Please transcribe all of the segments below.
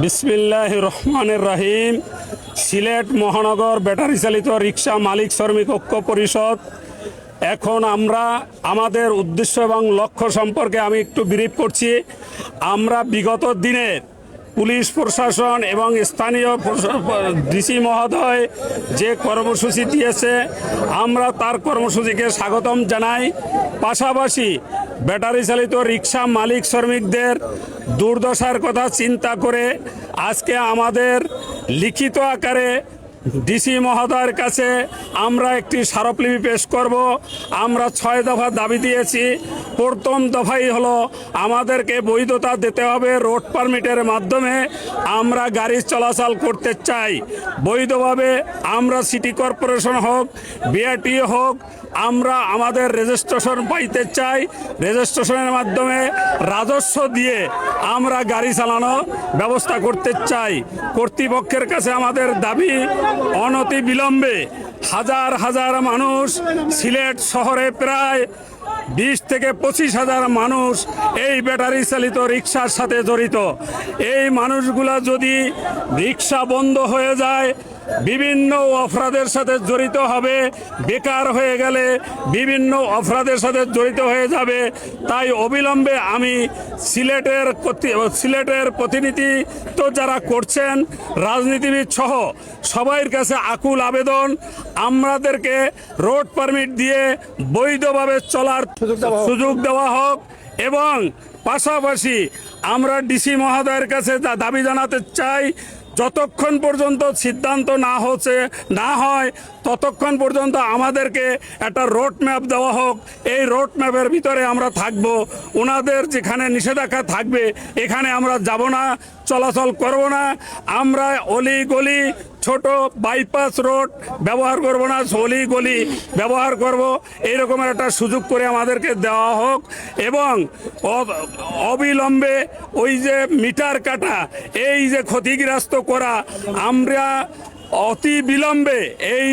বিসমিল্লাহির রহমানির রহিম। সিলেট মহানগর ব্যাটারি চালিত রিক্সা মালিক শ্রমিক ঐক্য পরিষদ, এখন আমরা আমাদের উদ্দেশ্য এবং লক্ষ্য সম্পর্কে আমি একটু ব্রিফ করছি। আমরা বিগত দিনের পুলিশ প্রশাসন এবং স্থানীয় ডিসি মহোদয় যে কর্মসূচি দিয়েছে, আমরা তার কর্মসূচিকে স্বাগতম জানাই। পাশাপাশি ব্যাটারি চালিত রিক্সা মালিক শ্রমিকদের দুর্দশার কথা চিন্তা করে আজকে আমাদের লিখিত আকারে ডিসি মহোদয়ের কাছে আমরা একটি স্মারকলিপি পেশ করব। আমরা 6 দফা দাবি দিয়েছি। প্রথম দফাই হলো আমাদেরকে বৈধতা দিতে হবে। রোড পারমিটের মাধ্যমে আমরা গাড়ি চলাচল করতে চাই বৈধভাবে। আমরা সিটি কর্পোরেশন হোক, বিআরটি হোক, আমরা আমাদের রেজিস্ট্রেশন পাইতে চাই। রেজিস্ট্রেশনের মাধ্যমে রাজস্ব দিয়ে আমরা গাড়ি চালানো ব্যবস্থা করতে চাই। কর্তৃপক্ষের কাছে আমাদের দাবি, অনতি বিলম্বে হাজার হাজার মানুষ, সিলেট শহরে প্রায় 20 থেকে 25,000 মানুষ এই ব্যাটারি চালিত রিক্সার সাথে জড়িত। এই মানুষগুলা যদি রিক্সা বন্ধ হয়ে যায়, বিভিন্ন অপরাধের সাথে জড়িত হবে। বেকার হয়ে গেলে বিভিন্ন অপরাধের সাথে জড়িত হয়ে যাবে। তাই অবিলম্বে আমি সিলেটের প্রতিনিধিত্ব যারা করছেন, রাজনীতিবিদ সহ সবার কাছে আকুল আবেদন, আমাদেরকে রোড পারমিট দিয়ে বৈধভাবে চলার সুযোগ দেওয়া হোক। এবং পাশাপাশি আমরা ডিসি মহোদয়ের কাছে দাবি জানাতে চাই, যতক্ষণ পর্যন্ত সিদ্ধান্ত না হয় ততক্ষণ পর্যন্ত আমাদেরকে একটা রোড ম্যাপ দেওয়া হোক। এই রোড ম্যাপের ভিতরে আমরা থাকব। ওনাদের যেখানে নিষেধাজ্ঞা থাকবে এখানে আমরা যাব না, চলাচল করব না। আমরা অলি গলি, ছোট বাইপাস রোড ব্যবহার করব না, অলি গলি ব্যবহার করব। এইরকমের একটা সুযোগ করে আমাদেরকে দেওয়া হোক। এবং অবিলম্বে ওই যে মিটার কাটা, এই যে ক্ষতিগ্রস্ত করা, আমরা অতি বিলম্বে এই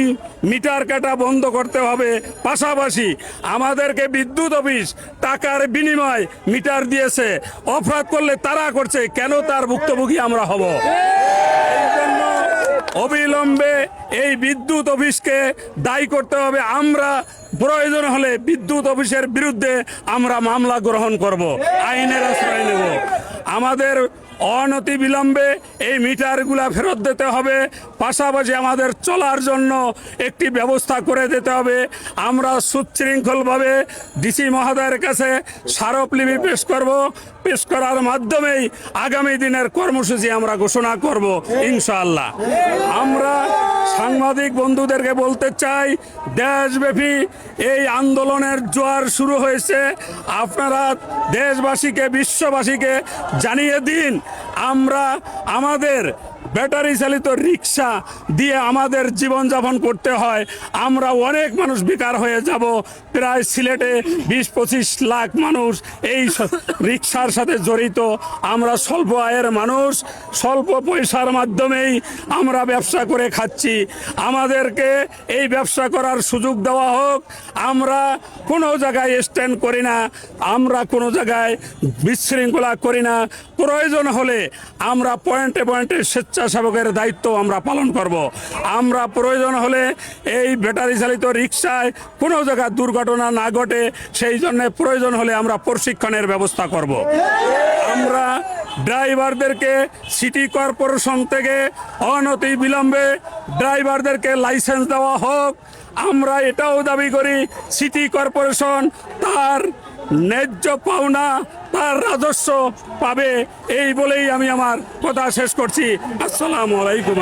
মিটার কাটা বন্ধ করতে হবে। পাশাপাশি আমাদেরকে বিদ্যুৎ অফিস টাকার বিনিময় মিটার দিয়েছে। অপরাধ করলে তারা করছে, কেন তার ভুক্তভোগী আমরা হব? এই জন্য অবিলম্বে এই বিদ্যুৎ অফিসকে দায়ী করতে হবে। আমরা প্রয়োজন হলে বিদ্যুৎ অফিসের বিরুদ্ধে আমরা মামলা গ্রহণ করব, আইনের আশ্রয় নেব। আমাদের অনতি বিলম্বে এই মিটারগুলা ফেরত দিতে হবে। পাশাপাশি আমাদের চলার জন্য একটি ব্যবস্থা করে দিতে হবে। আমরা সুশৃঙ্খলভাবে ডিসি মহোদয়ের কাছে স্মারকলিপি পেশ করব। পেশ করার মাধ্যমেই আগামী দিনের কর্মসূচি আমরা ঘোষণা করব ইনশাআল্লাহ। আমরা সাংবাদিক বন্ধুদেরকে বলতে চাই, দেশব্যাপী এই আন্দোলনের জোয়ার শুরু হয়েছে। আপনারা দেশবাসীকে, বিশ্ববাসীকে জানিয়ে দিন, আমরা আমাদের ব্যাটারি চালিত রিক্সা দিয়ে আমাদের জীবনযাপন করতে হয়। আমরা অনেক মানুষ বেকার হয়ে যাব। প্রায় সিলেটে 20-25 লাখ মানুষ এই রিক্সার সাথে জড়িত। আমরা স্বল্প আয়ের মানুষ, স্বল্প পয়সার মাধ্যমেই আমরা ব্যবসা করে খাচ্ছি। আমাদেরকে এই ব্যবসা করার সুযোগ দেওয়া হোক। আমরা কোনো জায়গায় স্ট্যান্ড করি না, আমরা কোনো জায়গায় বিশৃঙ্খলা করি না। প্রয়োজন হলে আমরা পয়েন্টে পয়েন্টে স্বেচ্ছাসেবকের দায়িত্ব আমরা পালন করব। আমরা প্রয়োজন হলে এই ব্যাটারি চালিত রিক্সায় কোনো জায়গায় দুর্ঘটনা না ঘটে, সেই জন্য প্রয়োজন হলে আমরা প্রশিক্ষণের ব্যবস্থা করব। আমরা ড্রাইভারদেরকে সিটি কর্পোরেশন থেকে অনতি বিলম্বে ড্রাইভারদেরকে লাইসেন্স দেওয়া হোক। আমরা এটাও দাবি করি, সিটি কর্পোরেশন তার ন্যায্য পাওনা, তার রাজস্ব পাবে। এই বলেই আমি আমার কথা শেষ করছি। আসসালামু আলাইকুম।